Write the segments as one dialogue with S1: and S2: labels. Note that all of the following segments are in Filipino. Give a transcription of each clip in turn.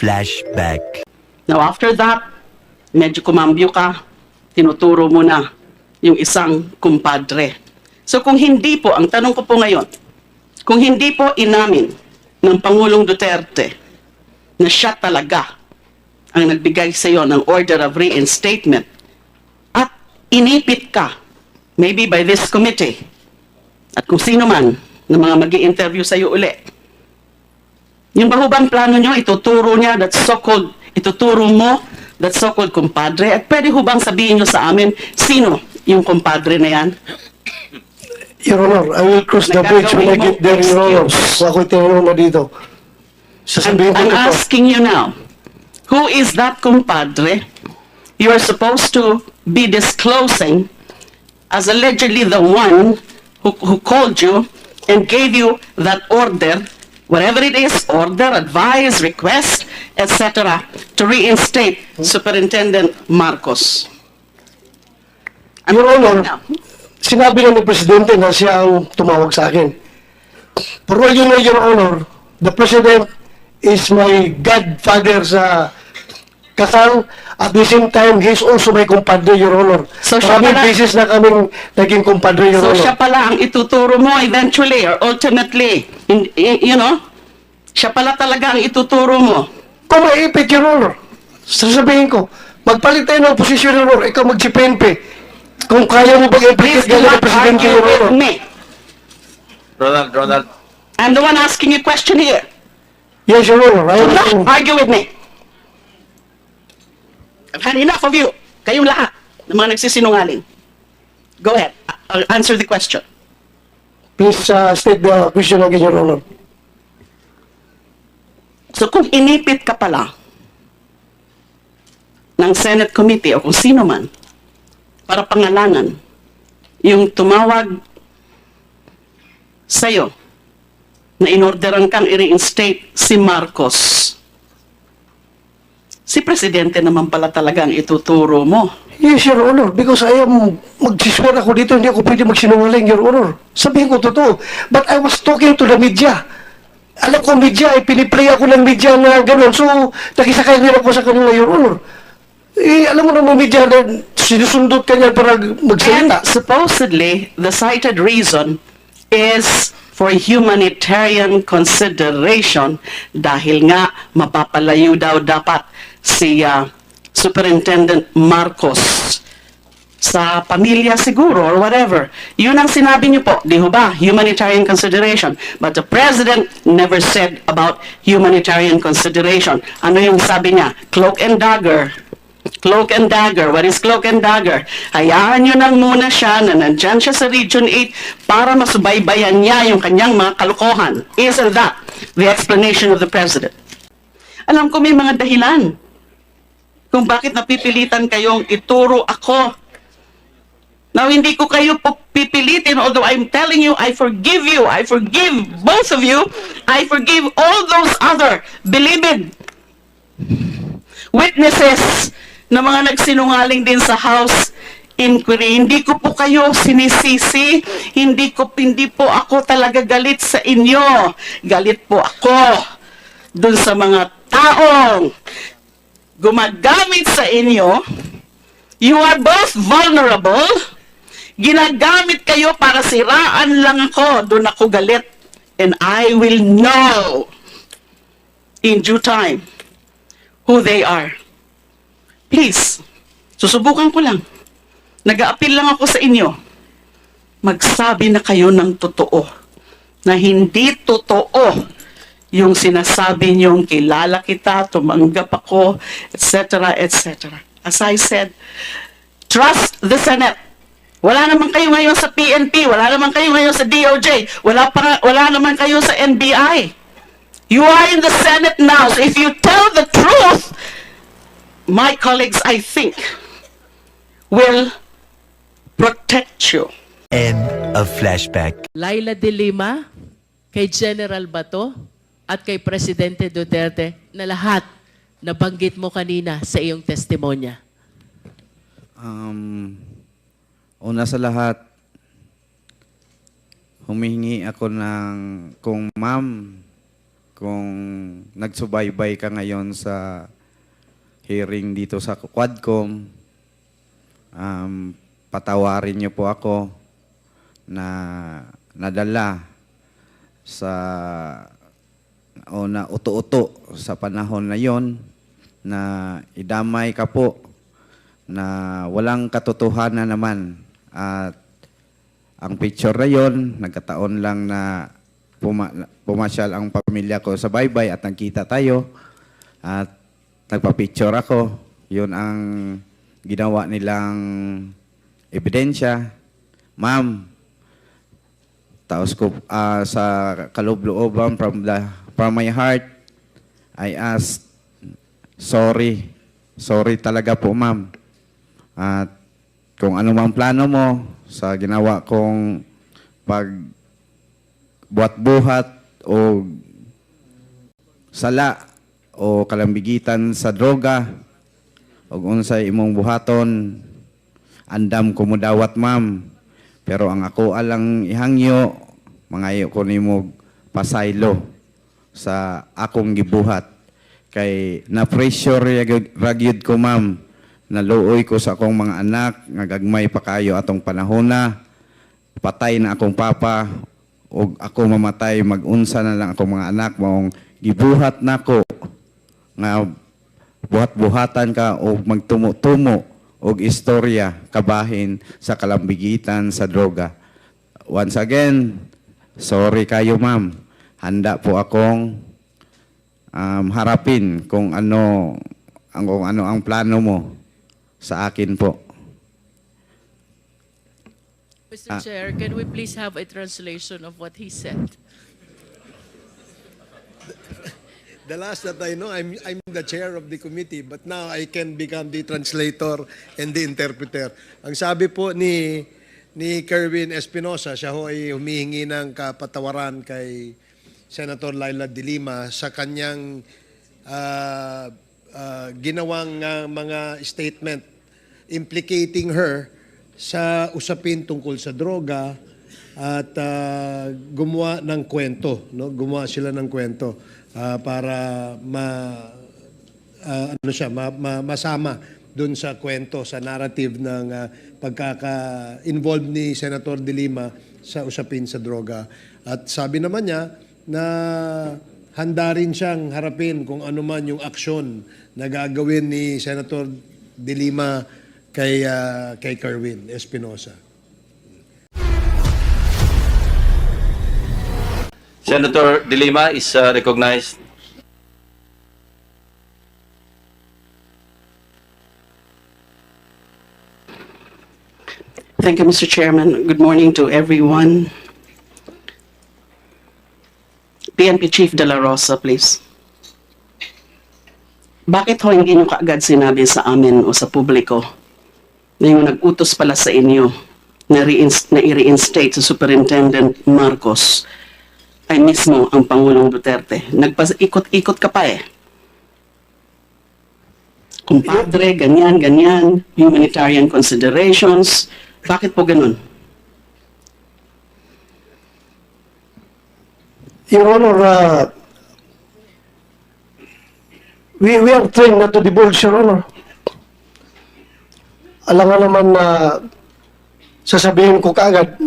S1: Flashback.
S2: Now after that, medyo kumambyo ka, tinuturo mo na yung isang kumpadre. So kung hindi po, ang tanong ko po ngayon, kung hindi po inamin ng Pangulong Duterte na siya talaga ang nagbigay sa iyo ng order of reinstatement at inipit ka, maybe by this committee, at kung sino man na mga mag-i-interview sa iyo uli, yung ba hubang plano nyo, ituturo niya that so-called, ituturo mo that so-called kumpadre, at pwede hubang sabihin nyo sa amin, sino yung kumpadre na yan?
S3: Your Honor, I will cross the bridge when I get there, Your Honor. Kung ako'y tinanong na dito. Sasabihin ko
S2: I'm
S3: ito.
S2: asking you now, who is that kumpadre you are supposed to be disclosing as allegedly the one who called you and gave you that order, whatever it is, order, advice, request, etc., to reinstate Superintendent Marcos?
S3: Your Honor,
S2: Now,
S3: sinabi na ni Presidente na siya ang tumawag sa akin. For all you know, Your Honor, the President is my godfather sa kasal. At the same time, he's also my compadre, Your Honor.
S2: So siya
S3: Maraming
S2: pala-
S3: beses na kaming naging compadre, Your
S2: so
S3: Honor.
S2: siya pala ang ituturo mo eventually or ultimately, you know, siya pala talaga ang ituturo mo.
S3: Kung maipit, Your Honor, sasabihin ko, magpalit tayo ng posisyon, Your Honor, ikaw mag-GPNP. Kung kaya mo
S2: Please
S3: pag-ipit,
S2: do
S3: gano'n
S2: not
S3: ang Presidente,
S2: argue
S3: Your
S2: with
S3: Honor.
S2: me.
S4: Ronald,
S2: I'm the one asking you a question here.
S3: Yes, Your Honor. I
S2: Do not
S3: will.
S2: argue with me. I've had enough of you. Kayong lahat ng mga nagsisinungaling. Go ahead. I'll answer the question.
S3: Please state the question again, Your Honor.
S2: So kung inipit ka pala ng Senate Committee o kung sino man para pangalanan yung tumawag sa'yo na inorderan kang i-reinstate si Marcos, si Presidente naman pala talaga ang ituturo mo.
S3: Yes, Your Honor, because I am, magsiswear ako dito, hindi ako pwede magsinungaling, Your Honor. Sabihin ko totoo. But I was talking to the media. Alam ko, media, piniplay ako ng media na gano'n. So, nakisakay din ako sa kanila, Your Honor. Alam mo naman, media, na sinusundot ka niya para
S2: And
S3: magsalita.
S2: supposedly, the cited reason is for humanitarian consideration dahil nga mapapalayo daw dapat si Superintendent Marcos sa pamilya siguro or whatever. Yun ang sinabi niyo po, di ho ba? Humanitarian consideration. But the President never said about humanitarian consideration. Ano yung sabi niya? Cloak and dagger. Cloak and dagger. What is cloak and dagger? Hayaan nyo nang muna siya na nandyan siya sa Region 8 para masubaybayan niya yung kanyang mga kalokohan. Isn't that the explanation of the President? Alam ko may mga dahilan kung bakit napipilitan kayong ituro ako. Now, hindi ko kayo po pipilitin, although I'm telling you, I forgive you. I forgive both of you. I forgive all those other believed witnesses na mga nagsinungaling din sa House inquiry. Hindi ko po kayo sinisisi. Hindi po ako talaga galit sa inyo. Galit po ako dun sa mga taong gumagamit sa inyo. You are both vulnerable. Ginagamit kayo para siraan lang ako. Doon ako galit. And I will know in due time who they are. Please, susubukan ko lang. Nag-a-appeal lang ako sa inyo. Magsabi na kayo ng totoo. Na hindi totoo yung sinasabi niyong kilala kita, tumanggap ako, etc., etc. As I said, trust the Senate. Wala naman kayo ngayon sa PNP, wala naman kayo ngayon sa DOJ, wala naman kayo sa NBI. You are in the Senate now, so if you tell the truth, my colleagues, I think, will protect you.
S1: End of flashback.
S5: Laila de Lima, kay General Bato, at kay Presidente Duterte na lahat nabanggit mo kanina sa iyong testimonya.
S4: Una sa lahat, humihingi ako ng, kung ma'am, kung nagsubaybay ka ngayon sa hearing dito sa Quadcom, patawarin niyo po ako na nadala sa o na uto-uto sa panahon na yon na idamay ka po na walang katotohanan naman. At ang picture na yon, nagkataon lang na pumasyal ang pamilya ko sa baybay at nagkita tayo at nagpa-picture ako. Yun ang ginawa nilang ebidensya. Ma'am, taos ko sa kaloob-looban from my heart, I ask, sorry talaga po, ma'am. At kung ano mang plano mo sa ginawa kong pagbuhat-buhat o sala o kalambigitan sa droga o unsay imong buhaton, andam ko mo dawat, ma'am. Pero ang ako alang ihangyo, mangayo ko nimo pasaylo sa akong gibuhat. Kay na-pressure ragyod ko, ma'am. Naluoy ko sa akong mga anak, ngagagmay pa kayo atong panahon na. Patay na akong papa, o ako mamatay, mag-unsa na lang akong mga anak, maong gibuhat na ko, nga buhat-buhatan ka o magtumo-tumo og istorya kabahin sa kalambigitan sa droga. Once again, sorry kayo, ma'am. Handa po akong harapin kung ano ang plano mo sa akin po.
S5: Mr. Chair, can we please have a translation of what he said?
S6: The last that I know, I'm the chair of the committee, but now I can become the translator and the interpreter. Ang sabi po ni Kerwin Espinosa, siya ho ay humihingi ng kapatawaran kay Senator Laila de Lima sa kanyang ginawang mga statement implicating her sa usapin tungkol sa droga at gumawa ng kwento, no? Gumawa sila ng kwento para masama doon sa kwento, sa narrative ng pagkaka-involved ni Senator de Lima sa usapin sa droga. At sabi naman niya na handa rin siyang harapin kung ano man yung aksyon na gagawin ni Senator de Lima kay Kerwin Espinosa.
S7: Senator De Lima is recognized.
S2: Thank you, Mr. Chairman. Good morning to everyone. PNP Chief De La Rosa, please. Bakit ho hindi nyo kaagad sinabi sa amin o sa publiko na yung nag-utos pala sa inyo na i-reinstate sa Superintendent Marcos ay mismo ang Pangulong Duterte? Nagpaikot-ikot ka pa eh. Kumpadre, ganyan, humanitarian considerations. Bakit po ganun?
S3: Your Honor, we are trained not to divulge, Your Honor. Alam nga naman na sasabihin ko kaagad,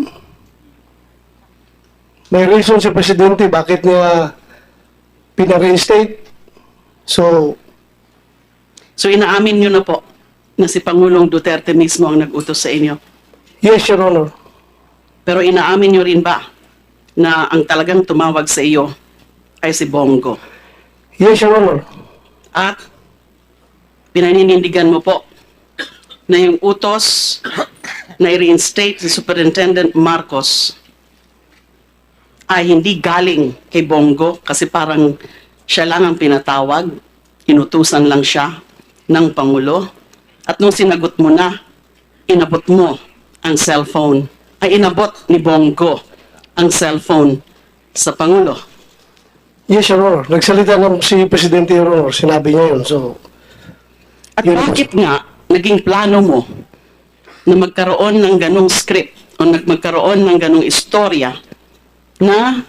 S3: may reason si Presidente bakit niya pina-reinstate. So
S2: inaamin nyo na po na si Pangulong Duterte mismo ang nag-utos sa inyo.
S3: yes, Your Honor.
S2: Pero inaamin nyo rin ba na ang talagang tumawag sa iyo ay si Bongo?
S3: Yes, Your Honor.
S2: At pinaninindigan mo po na yung utos na i-reinstate si Superintendent Marcos ay hindi galing kay Bongo kasi parang siya lang ang pinatawag, inutusan lang siya ng Pangulo. At nung sinagot mo na, inabot mo ang cellphone, ay inabot ni Bongo ang cellphone sa Pangulo.
S3: Yes, Your Honor. Nagsalita ng si Presidente, Your Honor. Sinabi niya yun. So,
S2: At
S3: yun-
S2: bakit nga naging plano mo na magkaroon ng ganong script o magkaroon ng ganong istorya na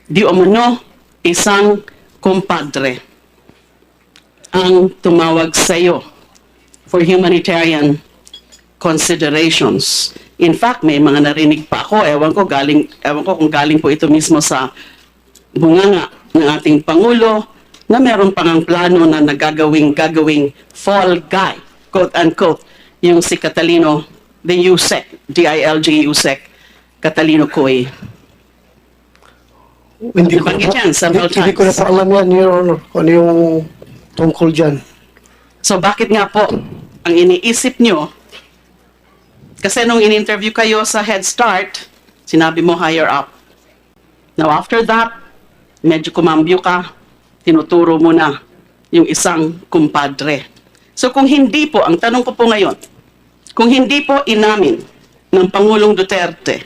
S2: di umano isang kumpadre ang tumawag sa'yo for humanitarian considerations. In fact, may mga narinig pa ako, ewan ko kung galing po ito mismo sa bunganga ng ating Pangulo, na meron pang ang plano na gagawing fall guy, quote-unquote, yung si Catalino de Yusek, D-I-L-G Yusek, Catalino Coy.
S3: Hindi ko
S2: Nabanggit yan several
S3: hindi ko na
S2: times.
S3: pa alam yan, Your Honor, kung ano yung tungkol dyan.
S2: So bakit nga po ang iniisip nyo, kasi nung in-interview kayo sa Head Start, sinabi mo higher up. Now after that, medyo kumambyo ka, tinuturo mo na yung isang kumpadre. So kung hindi po, ang tanong ko po ngayon, kung hindi po inamin ng Pangulong Duterte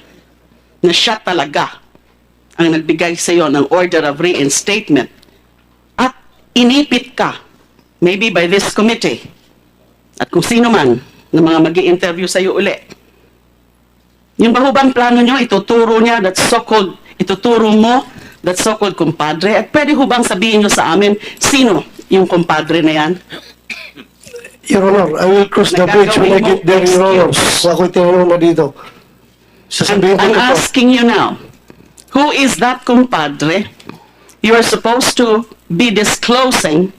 S2: na siya talaga ang nagbigay sa iyo ng order of reinstatement at inipit ka, maybe by this committee, at kung sino man ng mga mag-i-interview sa iyo uli, yung bahubang plano nyo, ituturo niya, ituturo mo, that so-called kumpadre, at pwede hubang sabihin nyo sa amin, sino yung kumpadre na yan?
S3: Your Honor, I will cross the bridge when I get there, Your Honor. Kung ako'y tinanong na dito. Sasabihin ko
S2: I'm
S3: ito.
S2: asking you now, who is that kumpadre you are supposed to be disclosing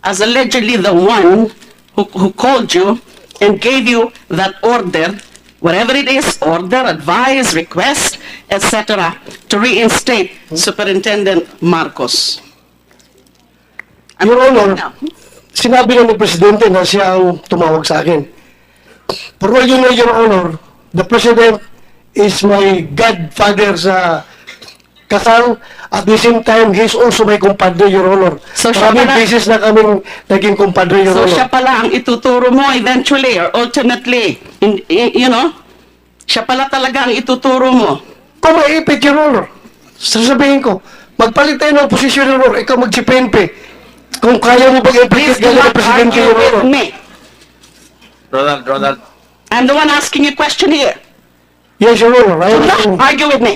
S2: as allegedly the one who called you and gave you that order, whatever it is, order, advice, request, etc., to reinstate Superintendent Marcos?
S3: Your Honor,
S2: Now,
S3: sinabi na ng Presidente na siya ang tumawag sa akin. Pero you know, Your Honor, the President is my godfather sa kasal. At the same time, he's also my kumpadre, Your Honor.
S2: So siya
S3: Maraming
S2: pala-
S3: beses na kaming naging kumpadre, Your
S2: so
S3: Honor.
S2: siya pala ang ituturo mo eventually or ultimately, you know, siya pala talaga ang ituturo mo.
S3: Kung maipit, Your Honor, sasabihin ko, magpalit tayo ng posisyon, Your Honor, ikaw mag-GPNP. Kung kaya mo
S2: Please
S3: pag-implicate
S2: do
S3: galing
S2: not
S3: ng Presidente,
S2: argue
S3: Your
S2: with
S3: Honor.
S2: me.
S7: Ronald,
S2: I'm the one asking you a question here.
S3: Yes, Your Honor. I
S2: Do not
S3: am.
S2: argue with me.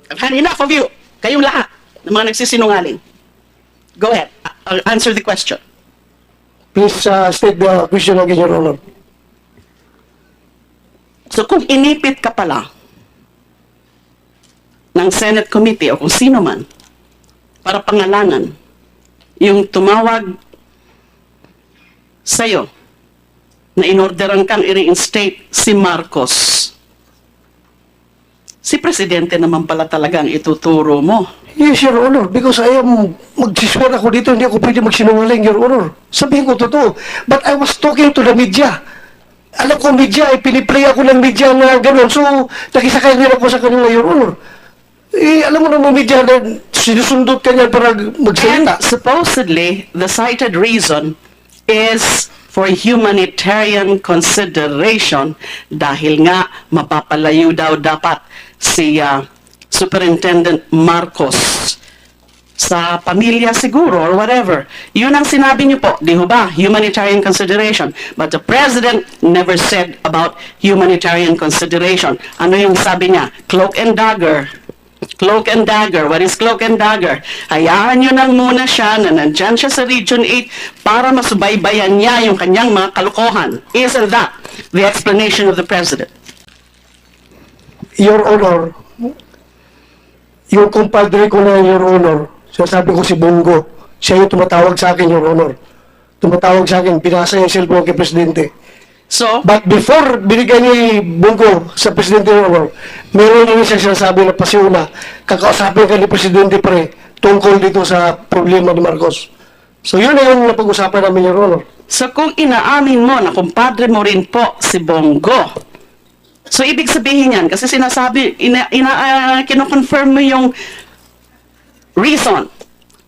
S2: I've had enough of you. Kayong lahat ng mga nagsisinungaling. Go ahead. I'll answer the question.
S3: Please state the question again, Your Honor.
S2: So kung inipit ka pala ng Senate Committee o kung sino man para pangalanan yung tumawag sa'yo na inorderan kang i-reinstate si Marcos, si Presidente naman pala talaga ang ituturo mo.
S3: Yes, Your Honor, because I am, magsiswear ako dito, hindi ako pwede magsinungaling, Your Honor. Sabihin ko totoo. But I was talking to the media. Alam ko, media, piniplay ako ng media na gano'n. So, nakisakay rin ako sa kanila, Your Honor. Alam mo naman, media na sinusundot ka niyan para
S2: And
S3: magsalita.
S2: supposedly, the cited reason is for humanitarian consideration dahil nga mapapalayo daw dapat si Superintendent Marcos sa pamilya siguro or whatever. Yun ang sinabi niyo po, di ho ba? Humanitarian consideration. But the President never said about humanitarian consideration. Ano yung sabi niya? Cloak and dagger. Cloak and dagger. What is cloak and dagger? Hayaan nyo nang muna siya na nandyan siya sa Region 8 para masubaybayan niya yung kanyang mga kalukohan. Isn't that the explanation of the President?
S3: Your Honor, yung kumpadre ko na, Your Honor, sasabi ko si Bongo, siya yung tumatawag sa akin, Your Honor. Tumatawag sa akin, pinasa yung cellphone kay Presidente.
S2: So,
S3: But before binigay ni Bongo sa Presidente, Your Honor, meron na siya sinasabi na pasiuna, kakausapin ka ni Presidente pre, tungkol dito sa problema ni Marcos. So yun na yung napag-usapan namin, Your Honor.
S2: so kung inaamin mo na kumpadre mo rin po si Bongo, so ibig sabihin yan, kasi sinasabi, kinoconfirm mo yung reason,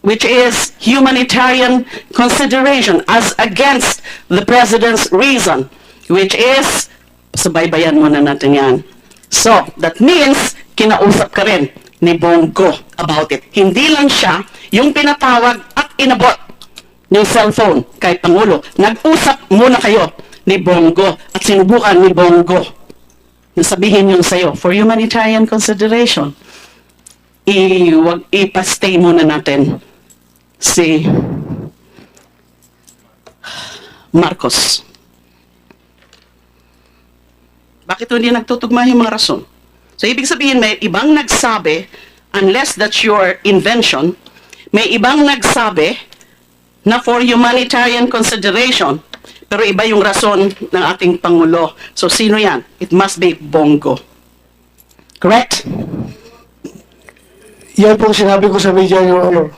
S2: which is humanitarian consideration as against the President's reason, which is, subaybayan muna natin yan. So, that means, kinausap ka rin ni Bongo about it. Hindi lang siya yung pinatawag at inabot yung cellphone kay Pangulo. Nag-usap muna kayo ni Bongo at sinubukan ni Bongo na sabihin yun sa'yo for humanitarian consideration. ipastay muna natin si Marcos. Bakit hindi nagtutugma yung mga rason? So, ibig sabihin, may ibang nagsabi, unless that's your invention, may ibang nagsabi na for humanitarian consideration, pero iba yung rason ng ating Pangulo. So, sino yan? It must be Bongo. Correct?
S3: Yan po sinabi ko sa media, Your Honor.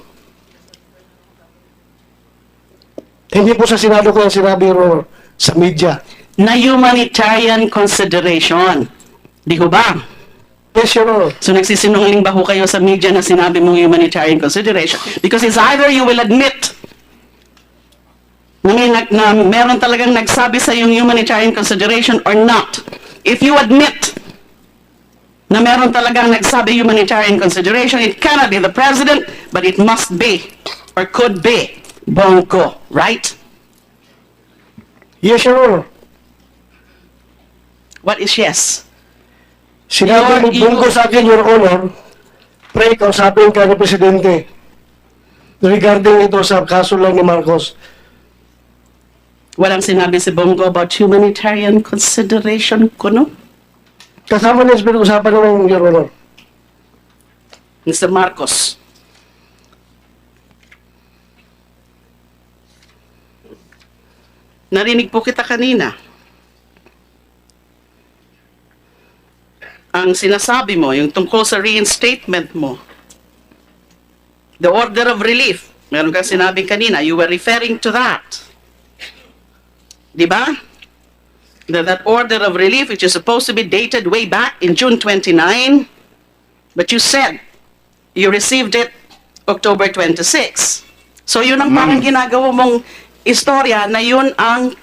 S3: Hindi po sa Senado ko yung sinabi, Your Honor, sa media.
S2: Na humanitarian consideration. Di ko ba?
S3: Yes, Your Honor.
S2: So nagsisinungaling ba ho kayo sa media na sinabi mong humanitarian consideration? Because it's either you will admit na meron talagang nagsabi sa yung humanitarian consideration or not. If you admit na meron talagang nagsabi humanitarian consideration, it cannot be the president, but it must be or could be Bongo, right?
S3: Yes, Your Honor.
S2: What is yes?
S3: Sinabi ni Bongo sa akin, Your Honor, pre, kausapin ka ng Presidente regarding ito sa kaso lang ni Marcos.
S2: Walang sinabi si Bongo about humanitarian consideration kuno?
S3: Kasama niya sa pinag-usapan naman, Your Honor.
S2: Mr. Marcos. Narinig po kita kanina. Ang sinasabi mo, yung tungkol sa reinstatement mo, the order of relief, meron kang sinabi kanina, you were referring to that. Di ba? That order of relief, which is supposed to be dated way back in June 29, but you said you received it October 26. So yun ang parang ginagawa mong istorya na yun ang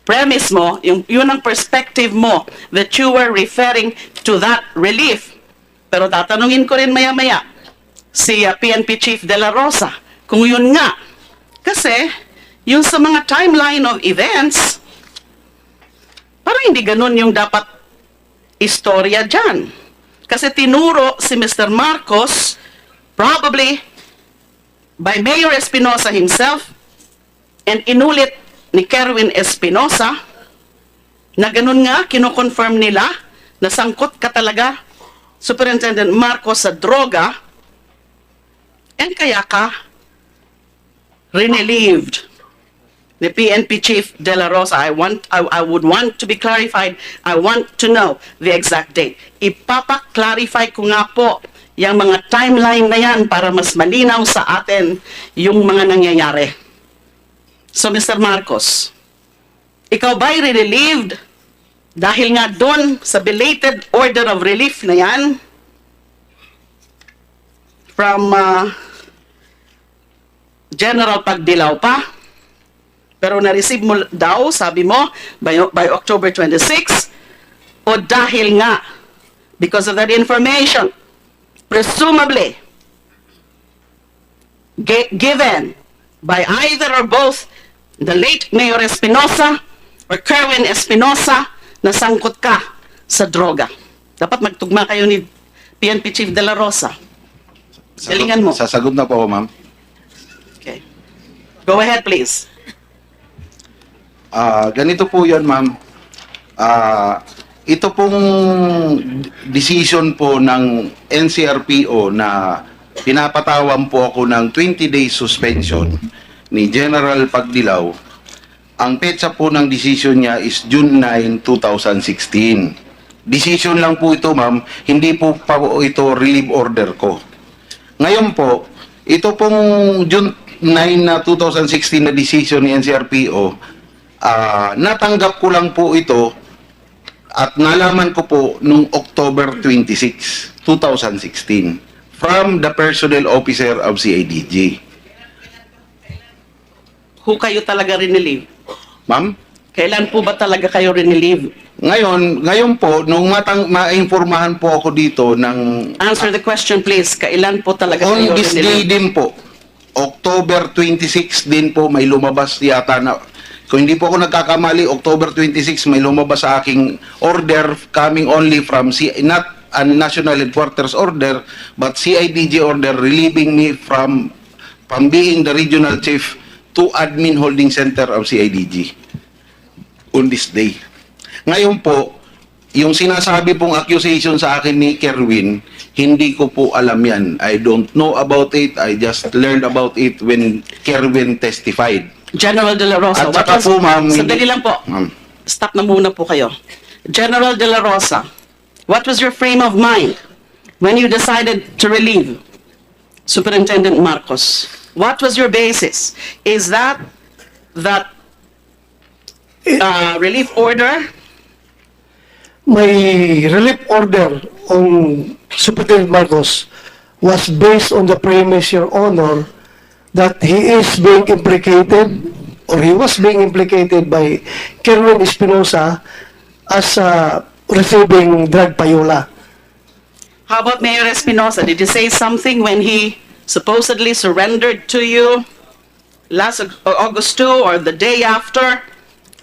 S2: premise mo, yun ang perspective mo that you were referring to that relief. Pero tatanungin ko rin maya-maya si PNP Chief De La Rosa kung yun nga. Kasi yung sa mga timeline of events, parang hindi ganun yung dapat istorya dyan. Kasi tinuro si Mr. Marcos, probably by Mayor Espinosa himself, and inulit ni Kerwin Espinosa, na ganun nga, kinoconfirm nila, na sangkot ka talaga, Superintendent Marcos, sa droga, and kaya ka renelieved the PNP Chief De La Rosa. I would want to be clarified. I want to know the exact date. Ipapa-clarify ko nga po yung mga timeline na yan para mas malinaw sa atin yung mga nangyayari. So, Mr. Marcos, ikaw ba'y relieved dahil nga doon sa belated order of relief na yan from General Pagdilaw pa? Pero na-receive mo daw, sabi mo, by October 26, o dahil nga, because of that information, presumably, given by either or both the late Mayor Espinosa or Kerwin Espinosa, na sangkot ka sa droga. Dapat magtugma kayo ni PNP Chief De La Rosa. Galingan mo.
S8: Sasagot na po ako, ma'am.
S2: Okay. Go ahead, please.
S8: Ganito po yun, ma'am. Ito pong decision po ng NCRPO na pinapatawan po ako ng 20 days suspension ni General Pagdilaw. Ang petsa po ng decision niya is June 9, 2016. Decision lang po ito, ma'am. Hindi po pa po ito relief order ko. Ngayon po, ito pong June 9 na 2016 na decision ni NCRPO, natanggap ko lang po ito at nalaman ko po nung October 26, 2016 from the personnel officer of CIDG.
S2: Who kayo talaga renelieve?
S8: Ma'am?
S2: Kailan po ba talaga kayo renelieve?
S8: Ngayon po, nung ma-informahan po ako dito ng...
S2: Answer the question, please. Kailan po talaga
S8: On
S2: kayo
S8: this day
S2: renelieve?
S8: din po, October 26 din po, may lumabas yata na... Kung hindi po ako nagkakamali, October 26 may lumabas sa aking order coming only from not a national headquarters order, but CIDG order relieving me from being the regional chief to admin holding center of CIDG on this day. Ngayon po, yung sinasabi pong accusation sa akin ni Kerwin, hindi ko po alam yan. I don't know about it. I just learned about it when Kerwin testified.
S2: General De La Rosa,
S8: At saka po, ma'am,
S2: sandali lang po.
S8: Ma'am.
S2: Stop na muna po kayo. General De La Rosa, what was your frame of mind when you decided to relieve Superintendent Marcos? What was your basis? Is that relief order?
S3: My relief order on Superintendent Marcos was based on the premise, Your Honor, that he is being implicated, or he was being implicated by Kerwin Espinosa as receiving drug payola.
S2: How about Mayor Espinosa? Did he say something when he supposedly surrendered to you last August 2 or the day after?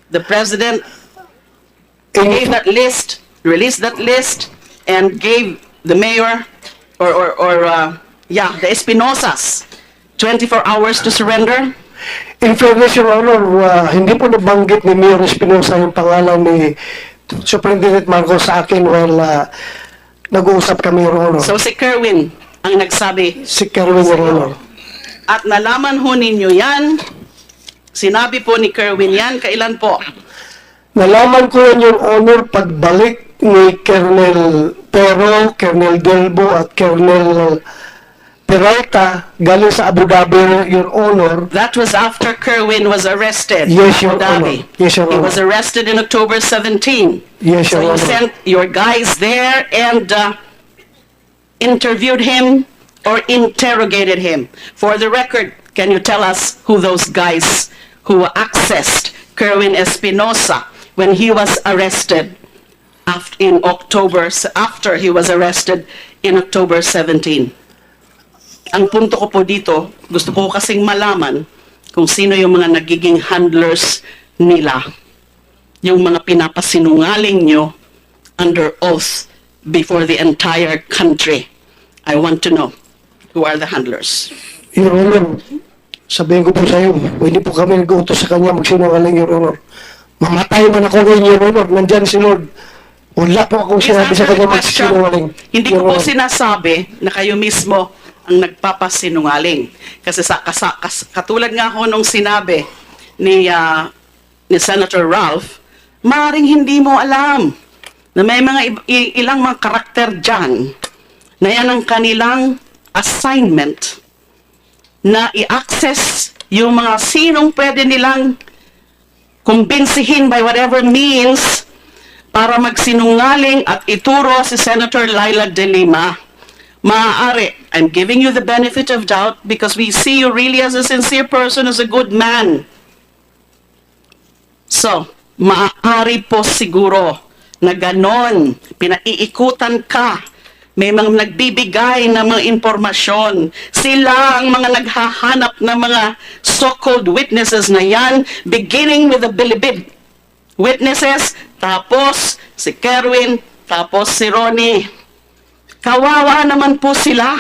S2: The president gave that list, released that list, and gave the mayor the Espinosas 24 hours to surrender.
S3: In fairness, Your Honor, hindi po nabanggit ni Mayor Espinosa yung pangalan ni Superintendent Marcos sa akin while nag-uusap kami, Your Honor.
S2: So si Kerwin ang nagsabi.
S3: Si Kerwin, Your Honor.
S2: At nalaman ho ninyo yan, sinabi po ni Kerwin yan, kailan po?
S3: Nalaman ko yan, Your Honor, pagbalik ni Colonel Pero, Colonel Delbo at Colonel Peralta galing sa Abu Dhabi, Your Honor.
S2: That was after Kerwin was arrested.
S3: Yes,
S2: in
S3: Your
S2: Abu Dhabi.
S3: Honor. Yes, Your
S2: He
S3: Honor.
S2: was arrested in October 17.
S3: Yes,
S2: So
S3: Your
S2: you
S3: Honor.
S2: sent your guys there and interviewed him or interrogated him. For the record, can you tell us who those guys who accessed Kerwin Espinosa when he was arrested after he was arrested in October 17? Ang punto ko po dito, gusto ko kasing malaman kung sino yung mga nagiging handlers nila. Yung mga pinapasinungaling nyo under oath before the entire country. I want to know who are the handlers.
S3: Your Honor, sabihin ko po sa iyo, hindi po kami nag-utos sa kanya magsinungaling, Your Honor. Mamatay man ako ngayon, Your Honor. Nandyan si Lord. Wala po akong sinabi sa kanya magsinungaling.
S2: Hindi ko po sinasabi na kayo mismo ang nagpapasinungaling. Kasi katulad nga ho nung sinabi ni Senator Ralph, maaaring hindi mo alam na may mga ilang mga karakter dyan na yan ang kanilang assignment na i-access yung mga sinong pwede nilang kumbinsihin by whatever means para magsinungaling at ituro si Senator Laila De Lima. Maaari, I'm giving you the benefit of doubt because we see you really as a sincere person, as a good man. So, maaari po siguro na ganon, pinaiikutan ka, may mga nagbibigay ng mga impormasyon. Sila ang mga naghahanap ng mga so-called witnesses na yan, beginning with the bilibid witnesses, tapos si Kerwin, tapos si Ronnie. Kawawa naman po sila.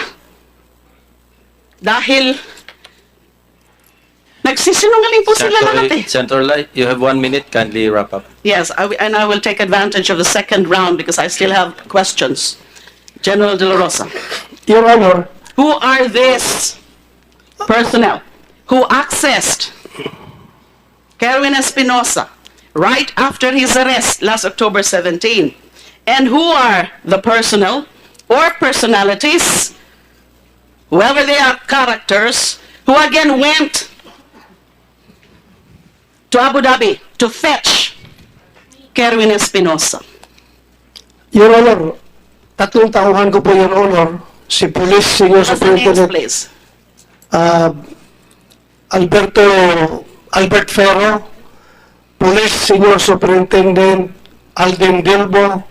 S2: Dahil nagsisinungaling po sila lahat eh.
S7: Senator Lai, you have 1 minute. Kindly wrap up.
S2: Yes, and I will take advantage of the second round because I still have questions. General De La Rosa,
S3: Your Honor,
S2: who are these personnel who accessed Kerwin Espinosa right after his arrest last October 17? And who are the personnel or personalities, whoever they are, characters, who again went to Abu Dhabi to fetch Kerwin Espinosa?
S3: Your Honor, tatlong tauhan ko po, Your Honor, si Police Senior
S2: What's the names,
S3: Superintendent
S2: please?
S3: Albert Ferro, Police Senior Superintendent Alden Delbo,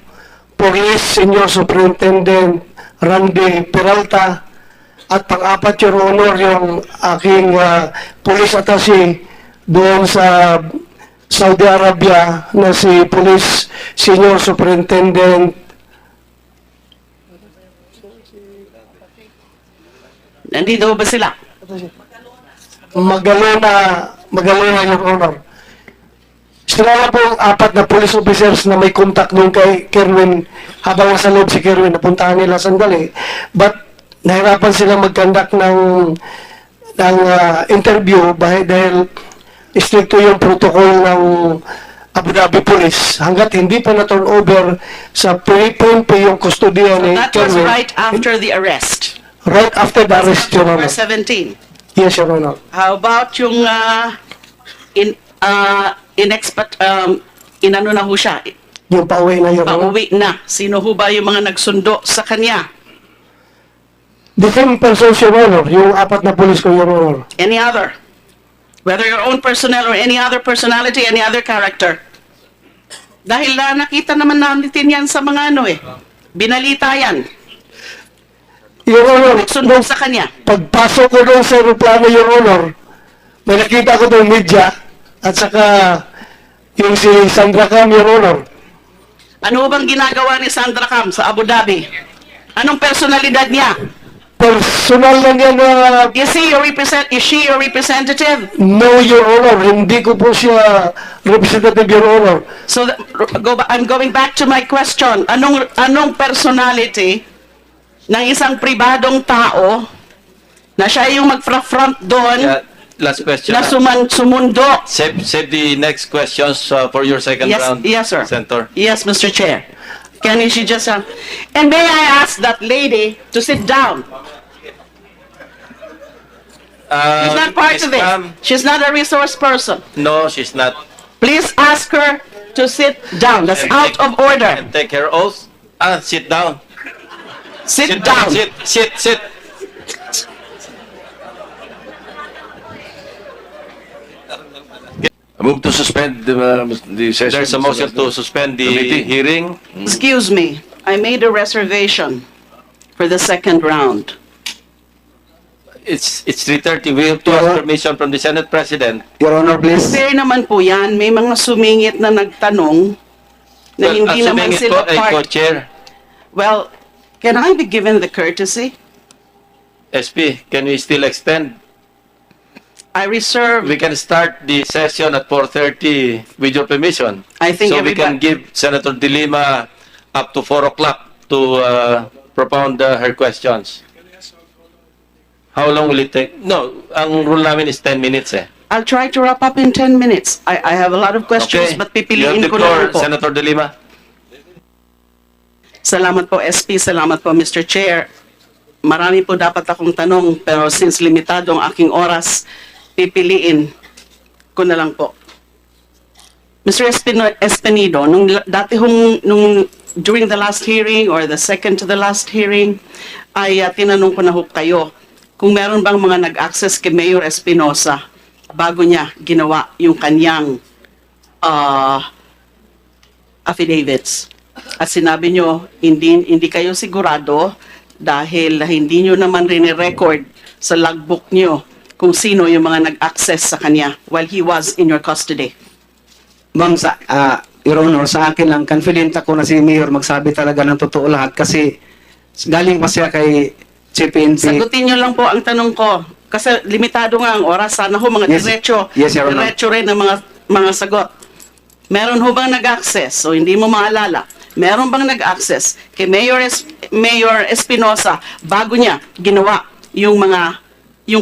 S3: Police Senior Superintendent Randy Peralta, at pang-apat, Your Honor, yung aking police attaché doon sa Saudi Arabia na si Police Senior Superintendent
S2: Nandito ba sila?
S3: Magalo na, Your Honor. Sila na po ang 4 na police officers na may contact nung kay Kerwin habang nasa loob si Kerwin. Napuntahan nila sandali. But nahirapan silang mag-conduct ng interview dahil stricto yung protocol ng Abu Dhabi Police hanggat hindi pa na-turn over sa PNP yung kustodiya ni
S2: That was
S3: Kerwin.
S2: right after the arrest.
S3: Right after the arrest, Your
S2: October
S3: Honor.
S2: 17.
S3: Yes, Your Honor.
S2: How about yung inano na ho siya,
S3: Yung pauwi na, Your Honor.
S2: pauwi na. Sino ho ba yung mga nagsundo sa kanya?
S3: The same persons, Your Honor. Yung 4 na police ko, Your Honor.
S2: Any other? Whether your own personnel or any other personality, any other character. Dahil nakita naman natin yan sa mga binalita yan.
S3: Your Honor,
S2: Nagsundo sa kanya.
S3: pagpasok ko doon sa aeroplano, Your Honor, may nakita ko doon media at saka yung si Sandra Cam, Your Honor.
S2: Ano bang ginagawa ni Sandra Cam sa Abu Dhabi? Anong personalidad niya?
S3: Personal lang yan na
S2: Is she your representative?
S3: no, Your Honor. Hindi ko po siya representative, Your Honor.
S2: So I'm going back to my question. Anong personality ng isang pribadong tao na siya yung magfra-front doon
S7: Yeah, last question.
S2: na sumundo?
S7: Save the next questions for your second round.
S2: Yes, sir.
S7: Senator.
S2: Yes, Mr. Chair. Can she just and may I ask that lady to sit down? She's not part of it. She's not a resource person.
S7: No, she's not.
S2: Please ask her to sit down. That's out of order.
S7: And take her oath. Sit down.
S2: Sit down.
S7: Sit.
S9: I move to suspend the session.
S7: There's a motion to suspend the
S9: Committee.
S7: hearing.
S2: Excuse me. I made a reservation for the second round.
S7: It's 3:30. We have to ask permission from the Senate President.
S3: Your Honor, please.
S2: Fair naman po yan. May mga sumingit na nagtanong na
S7: Well,
S2: hindi
S7: ang
S2: naman
S7: sumingit
S2: sila
S7: po ay
S2: part.
S7: co-chair.
S2: Well, can I be given the courtesy?
S7: SP, can we still extend?
S2: I reserve.
S7: We can start the session at 4:30 with your permission.
S2: I think
S7: so we can
S2: everybody-
S7: give Senator De Lima up to 4 o'clock to propound her questions. How long will it take? No, ang rule namin is 10 minutes eh.
S2: I'll try to wrap up in 10 minutes. I have a lot of questions, but
S7: You have
S2: pipiliin
S7: the
S2: ko na
S7: floor,
S2: lang po.
S7: Senator De Lima.
S2: Salamat po, SP. Salamat po, Mr. Chair. Marami po dapat akong tanong, pero since limitado ang aking oras, pipiliin ko na lang po. Mr. Espinido, during the last hearing or the second to the last hearing, ay tinanong ko na ho kayo kung meron bang mga nag-access kay Mayor Espinosa bago niya ginawa yung kanyang affidavits. At sinabi nyo, hindi kayo sigurado dahil hindi nyo naman rin-record sa logbook nyo kung sino yung mga nag-access sa kanya while he was in your custody.
S10: Ma'am, Your Honor, sa akin lang, confident ako na si Mayor magsabi talaga ng totoo lahat kasi galing pa siya kay CPNP.
S2: Sagutin nyo lang po ang tanong ko. Kasi limitado nga ang oras. Sana ho mga
S10: Yes.
S2: diretso.
S10: Yes, Your Honor.
S2: Diretso rin ang mga sagot. Meron ho bang nag-access? So hindi mo maalala. Meron bang nag-access kay Mayor Espinosa bago niya ginawa yung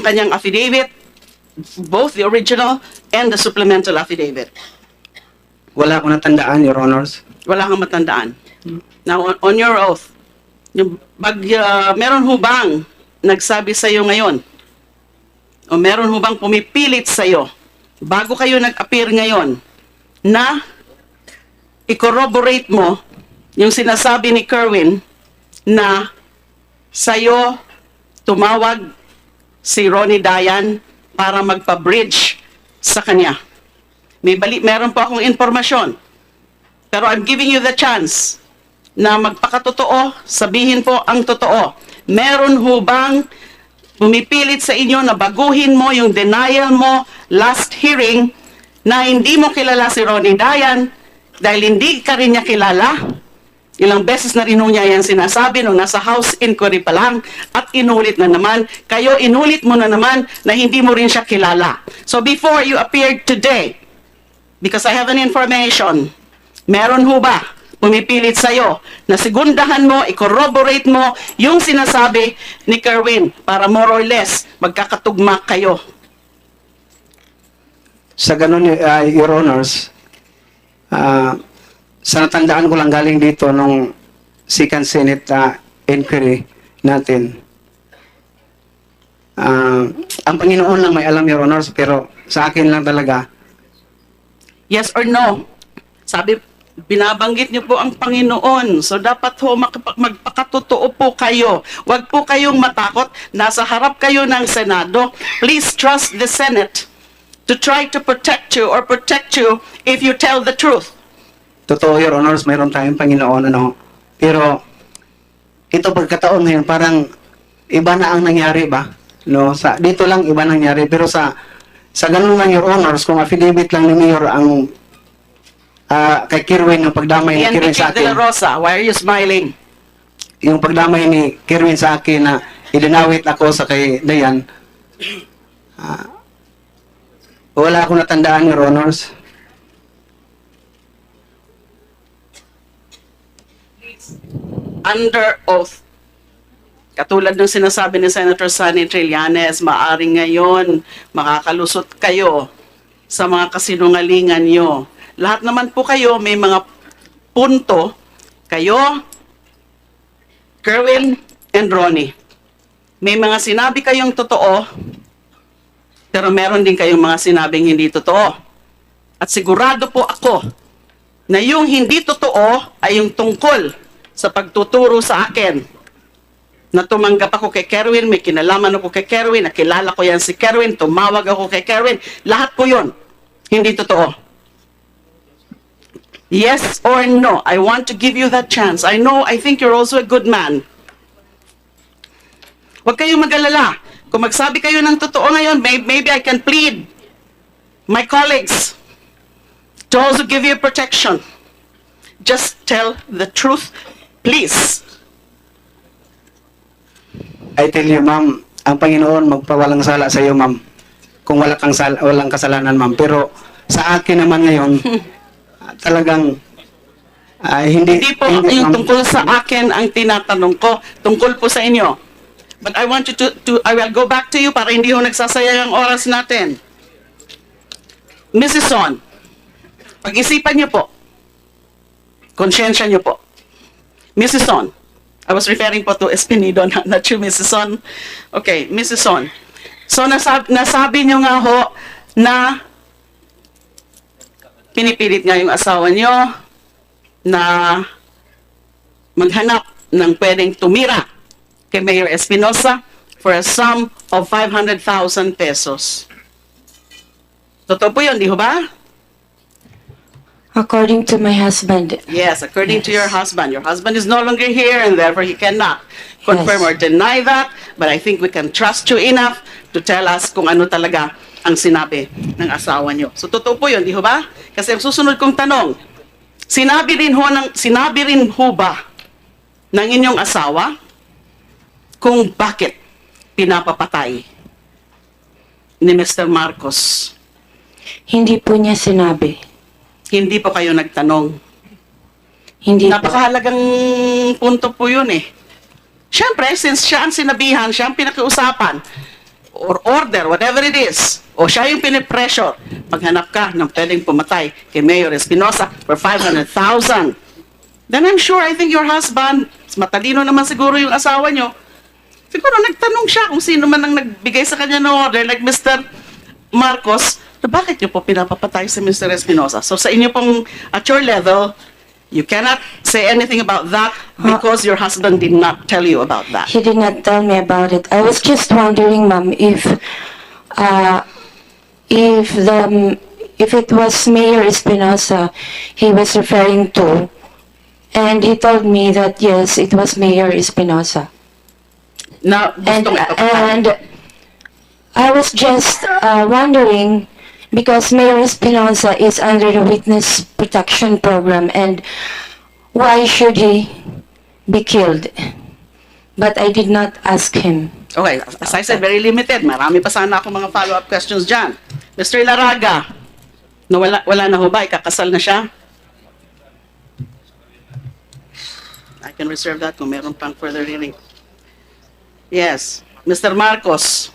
S2: kanyang affidavit, both the original and the supplemental affidavit?
S10: Wala ko natandaan, Your Honors.
S2: Wala kang matandaan. Now, on your oath, meron ho bang nagsabi sa iyo ngayon? O meron ho bang pumipilit sa iyo bago kayo nag-appear ngayon na i-corroborate mo yung sinasabi ni Kerwin na sa iyo tumawag si Ronnie Dayan para magpa-bridge sa kanya? Meron po akong informasyon. Pero I'm giving you the chance na magpakatotoo, sabihin po ang totoo. Meron ho bang pumipilit sa inyo na baguhin mo yung denial mo last hearing na hindi mo kilala si Ronnie Dayan dahil hindi ka rin niya kilala Ilang beses na rin niya yan sinasabi nung nasa House inquiry pa lang at inulit na naman. Kayo, inulit mo na naman na hindi mo rin siya kilala. So before you appeared today, because I have an information, meron ho ba pumipilit sa'yo na segundahan mo, i-corroborate mo yung sinasabi ni Kerwin para more or less magkakatugma kayo?
S10: Sa ganun, Your Honors, sa natandaan ko lang galing dito nung second Senate inquiry natin, ang Panginoon lang may alam, Your Honors, pero sa akin lang talaga,
S2: Yes or no? Sabi, binabanggit niyo po ang Panginoon. So dapat ho magpakatotoo po kayo. Huwag po kayong matakot. Nasa harap kayo ng Senado. Please trust the Senate to try to protect you or protect you if you tell the truth.
S10: totoo, Your Honors, mayroon tayong Panginoon, ano. Pero, ito pagkataon ngayon, parang iba na ang nangyari ba? No, dito lang iba nangyari, pero sa ganun lang, Your Honors, kung affidavit lang ni Mayor ang kay Kerwin, yung pagdamay ni
S2: Ian
S10: Kerwin sa
S2: Pichit de la
S10: akin,
S2: Rosa, why are you smiling?
S10: yung pagdamay ni Kerwin sa akin na idinawit ako sa kay Dayan, wala akong natandaan, Your Honors.
S2: Under oath. Katulad ng sinasabi ni Senator Sonny Trillanes, maaring ngayon makakalusot kayo sa mga kasinungalingan nyo. Lahat naman po kayo may mga punto. Kayo, Kerwin and Ronnie. May mga sinabi kayong totoo, pero meron din kayong mga sinabing hindi totoo. At sigurado po ako na yung hindi totoo ay yung tungkol sa pagtuturo sa akin na tumanggap ako kay Kerwin, may kinalaman ako kay Kerwin, nakilala ko yan si Kerwin, tumawag ako kay Kerwin, lahat po yun, hindi totoo. Yes or no, I want to give you that chance. I think you're also a good man. Huwag kayong mag-alala. Kung magsabi kayo ng totoo ngayon, maybe I can plead my colleagues to also give you protection. Just tell the truth, please.
S10: I tell you, ma'am, ang Panginoon magpawalang sala sa iyo, ma'am. Kung walang kasalanan, ma'am. Pero sa akin naman ngayon, talagang
S2: Hindi po yung
S10: ma'am.
S2: tungkol sa akin ang tinatanong ko. Tungkol po sa inyo. But I want you I will go back to you para hindi ho nagsasayang ang oras natin. Mrs. Son, pag-isipan niyo po. Konsyensya niyo po. Mrs. Son, I was referring po to Espinido, not you, Mrs. Son. Okay, Mrs. Son. So, nasabi niyo nga ho na pinipilit nga yung asawa niyo na maghanap ng pwedeng tumira kay Mayor Espinosa for a sum of 500,000 pesos. Totoo po yun, di ho ba?
S11: According to my husband.
S2: Yes, according to your husband. Your husband is no longer here and therefore he cannot confirm
S11: Yes.
S2: or deny that. But I think we can trust you enough to tell us kung ano talaga ang sinabi ng asawa nyo. So totoo po yun, di ho ba? Kasi ang susunod kong tanong, sinabi rin ho ba ng inyong asawa kung bakit pinapapatay ni Mr. Marcos?
S11: Hindi po niya sinabi.
S2: Hindi po kayo nagtanong.
S11: Hindi po.
S2: Napakahalagang punto po yun eh. Siyempre, since siya ang sinabihan, siya ang pinakiusapan, or order, whatever it is, o siya yung pinipressure, maghanap ka ng pwedeng pumatay kay Mayor Espinosa for 500,000. Then I'm sure, I think your husband, matalino naman siguro yung asawa nyo, siguro nagtanong siya kung sino man ang nagbigay sa kanya ng order, like Mr. Marcos, na bakit nyo po pinapapatay si Mr. Espinosa? So sa inyo pong, at your level, you cannot say anything about that because your husband did not tell you about that.
S11: He did not tell me about it. I was just wondering, ma'am, if it was Mayor Espinosa he was referring to, and he told me that yes, it was Mayor Espinosa.
S2: Na gustong ipapatay.
S11: And I was just wondering, because Mayor Espinosa is under the Witness Protection Program, and why should he be killed? But I did not ask him.
S2: Okay, as I said, very limited. Marami pa sana ako mga follow-up questions dyan. Mr. Ilaraga, no, wala na ho ba? Ikakasal na siya? I can reserve that kung meron pang further hearing. Yes. Mr. Marcos.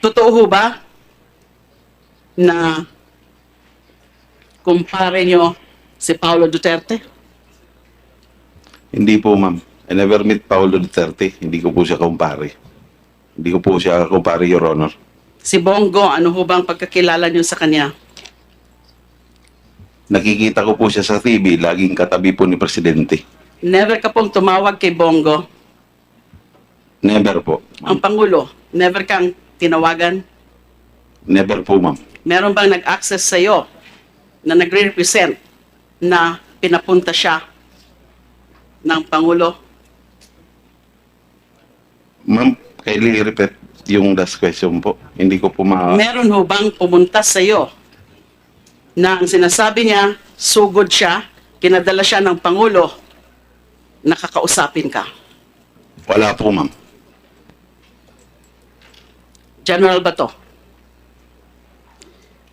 S2: Totoo ho ba na kumpare nyo si Paulo Duterte?
S8: Hindi po, ma'am. I never meet Paulo Duterte. Hindi ko po siya kumpare. Hindi ko po siya kumpare, Your Honor.
S2: Si Bongo, ano ho bang pagkakilala nyo sa kanya?
S8: Nakikita ko po siya sa TV, laging katabi po ni Presidente.
S2: Never ka pong tumawag kay Bongo.
S8: Never po.
S2: Ang Pangulo, never kang tinawagan.
S8: Never po, ma'am.
S2: Meron bang nag-access sa'yo na nagre-represent na pinapunta siya ng Pangulo?
S8: Ma'am, kindly repeat yung last question po. Hindi ko po
S2: Meron ho bang pumunta sa'yo na ang sinasabi niya, sugod siya, kinadala siya ng Pangulo, nakakausapin ka?
S8: Wala po, ma'am.
S2: General Bato.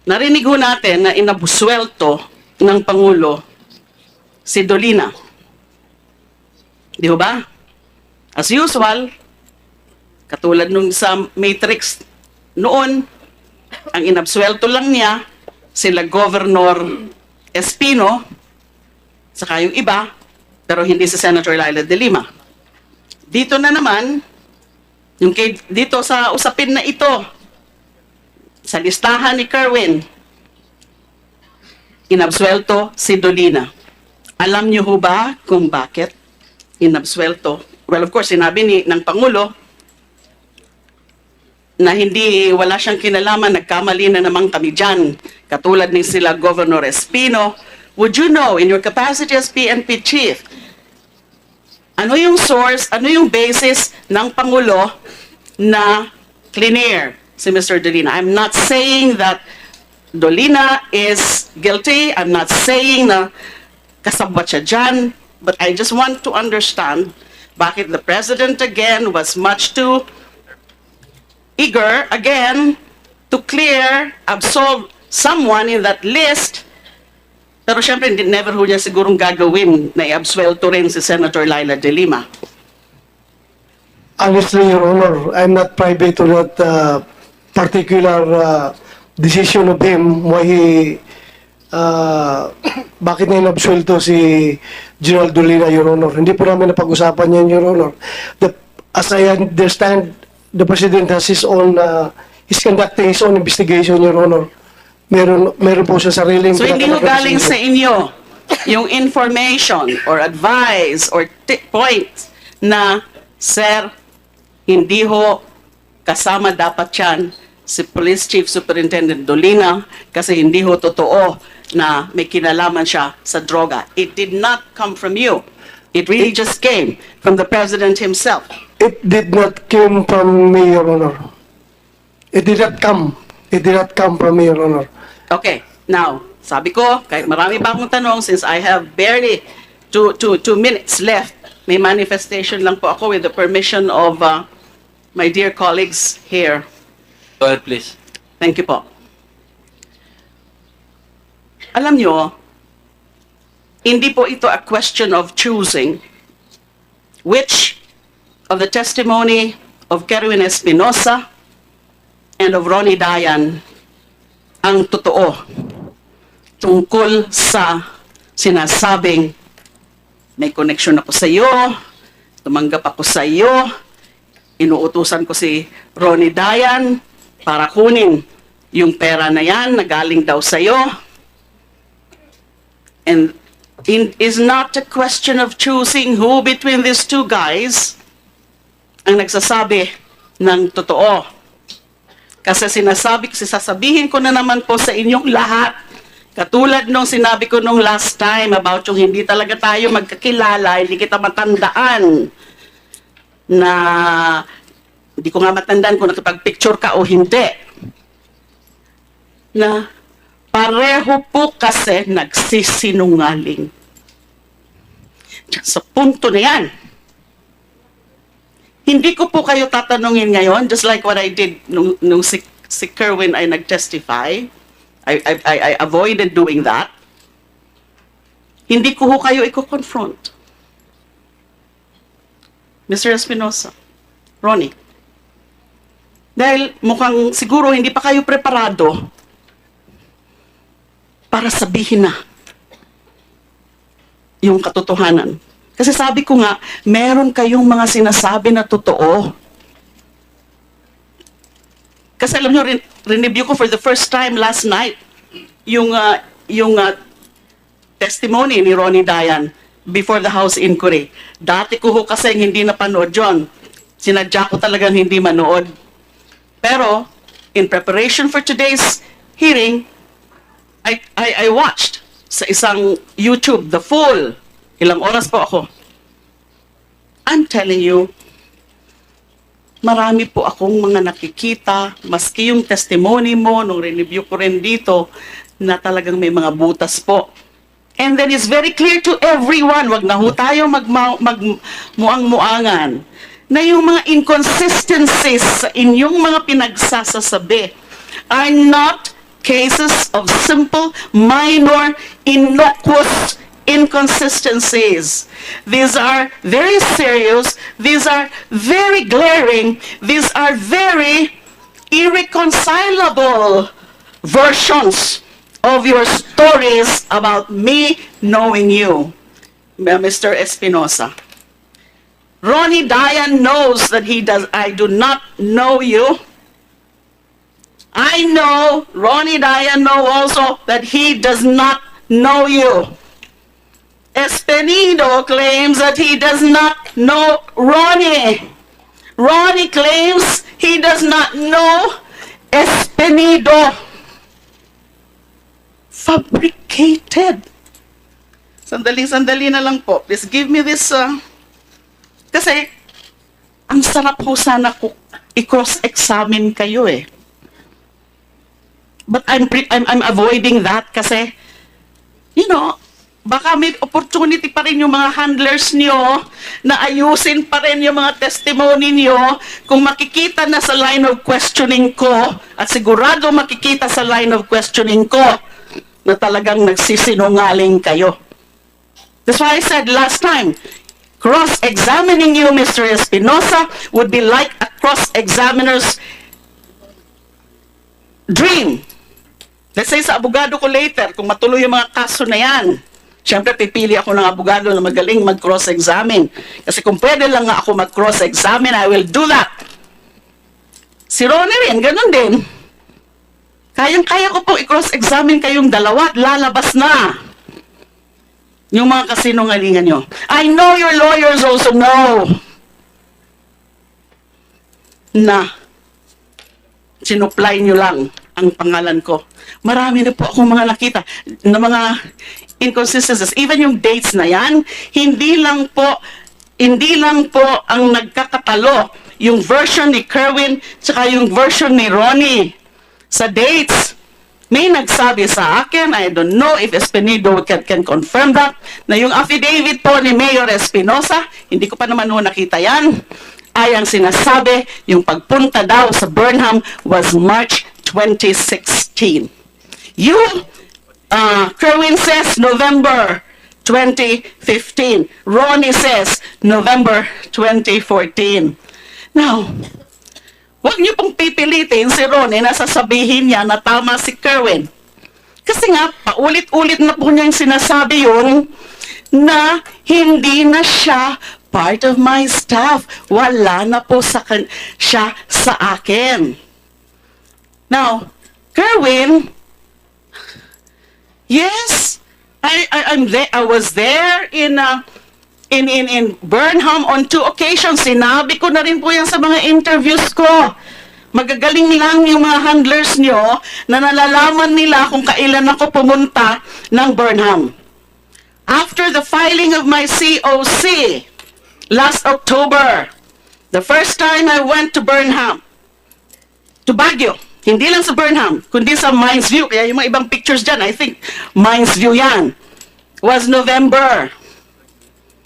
S2: Narinig ho natin na inabuswelto ng Pangulo si Dolina. Di ho ba? As usual, katulad nung sa Matrix noon, ang inabswelto lang niya sila Governor Espino, saka yung iba, pero hindi si Senator Laila de Lima. Dito na naman, dito sa usapin na ito, sa listahan ni Kerwin, inabswelto si Dolina. Alam niyo ho ba kung bakit inabswelto? Well, of course, sinabi ng Pangulo na wala siyang kinalaman, nagkamali na naman kami dyan, katulad ng sila Governor Espino. Would you know, in your capacity as PNP Chief, ano yung source, ano yung basis ng Pangulo na clear si Mr. Dolina? I'm not saying that Dolina is guilty. I'm not saying na kasabwat siya dyan. But I just want to understand bakit the President again was much too eager again to absolve someone in that list. Pero syempre, never ho niya sigurong gagawin na i-absuelto rin si Senator Laila de Lima.
S3: Honestly, Your Honor, I'm not privy to that particular decision of him why he bakit na inabsuelto si General Dolina, Your Honor. Hindi po namin napag-usapan yan, Your Honor. As I understand, the President has his own, he's conducting his own investigation, Your Honor. Meron po siya sariling...
S2: So hindi ho galing sa inyo yung information or advice or points na, Sir, hindi ho kasama dapat yan si Police Chief Superintendent Dolina kasi hindi ho totoo na may kinalaman siya sa droga. It did not come from you. It really just came from the President himself.
S3: It did not come from me, Your Honor. It did not come. It did not come from me, Your Honor.
S2: Okay, now, sabi ko, kahit marami pa akong tanong, since I have barely 2 minutes left, may manifestation lang po ako with the permission of my dear colleagues here.
S7: Go ahead, please.
S2: Thank you po. Alam nyo, hindi po ito a question of choosing which of the testimony of Kerwin Espinosa and of Ronnie Dayan ang totoo tungkol sa sinasabing may connection ako sa iyo, tumanggap ako sa iyo, inuutusan ko si Ronnie Dayan para kunin yung pera na yan na galing daw sa iyo. And it is not a question of choosing who between these two guys ang nagsasabi ng totoo. Kasi sasabihin ko na naman po sa inyong lahat, katulad nung sinabi ko nung last time about yung hindi talaga tayo magkakilala, hindi kita matandaan, na hindi ko nga matandaan kung nakipag-picture ka o hindi. na pareho po kasi nagsisinungaling. Sa punto na yan, hindi ko po kayo tatanungin ngayon, just like what I did nung si Kerwin ay nag-testify. I avoided doing that. Hindi ko ho kayo i-confront. Mr. Espinosa, Ronnie, dahil mukhang siguro hindi pa kayo preparado para sabihin na yung katotohanan. Kasi sabi ko nga, meron kayong mga sinasabi na totoo. Kasi alam nyo, review ko for the first time last night yung testimony ni Ronnie Dayan before the House inquiry. Dati ko ho kasi hindi napanood yun. Sinadya ko talagang hindi manood. Pero, in preparation for today's hearing, I watched sa isang YouTube, the full. Ilang oras po ako. I'm telling you, marami po akong mga nakikita, maski yung testimony mo, nung review ko rin dito, na talagang may mga butas po. And then it's very clear to everyone, wag na ho tayo magmuang-muangan, na yung mga inconsistencies sa inyong mga pinagsasasabi are not cases of simple, minor, innocuous inconsistencies. These are very serious, these are very glaring, these are very irreconcilable versions of your stories about me knowing you, Mr. Espinosa. Ronnie Dayan knows that I do not know you. I know Ronnie Dayan knows also that he does not know you. Espinido claims that he does not know Ronnie. Ronnie claims he does not know Espinido. Fabricated. Sandali na lang po. Please give me this. Kasi, ang sarap po sana ko i-cross-examine kayo eh. But I'm avoiding that kasi, you know, baka may opportunity pa rin yung mga handlers nyo na ayusin pa rin yung mga testimony nyo kung makikita na sa line of questioning ko at sigurado makikita sa line of questioning ko na talagang nagsisinungaling kayo. That's why I said last time, cross-examining you, Mr. Espinosa, would be like a cross-examiner's dream. Let's say sa abogado ko later, kung matuloy yung mga kaso na yan, siyempre pipili ako ng abogado na magaling mag-cross-examine. Kasi kung pwede lang nga ako mag-cross-examine, I will do that. Si Ronnie rin, ganun din. Kayang-kaya ko pong i-cross-examine kayong dalawa at lalabas na yung mga kasinungalingan nyo. I know your lawyers also know na sinupply nyo lang ang pangalan ko. Marami na po akong mga nakita na mga inconsistencies. Even yung dates na yan, hindi lang po ang nagkakatalo yung version ni Kerwin tsaka yung version ni Ronnie sa dates. May nagsabi sa akin, I don't know if Espinido can confirm that, na yung affidavit po ni Mayor Espinosa, hindi ko pa naman nakita yan, ay ang sinasabi, yung pagpunta daw sa Burnham was March 2016. You, Kerwin says November 2015. Ronnie says November 2014. Now, huwag niyo pong pipilitin si Ronnie na sasabihin niya na tama si Kerwin. Kasi nga, paulit-ulit na po niyang sinasabi yun na hindi na siya part of my staff. Wala na po siya sa akin. Now, Kerwin, yes, I was there in Burnham on 2 occasions. Sinabi ko na rin po yan sa mga interviews ko. Magagaling lang yung mga handlers nyo na nalalaman nila kung kailan ako pumunta ng Burnham. After the filing of my COC last October, the first time I went to Burnham, to Baguio, Hindi lang sa Burnham, kundi sa Mines View. Kaya yung mga ibang pictures dyan, I think Mines View yan, was November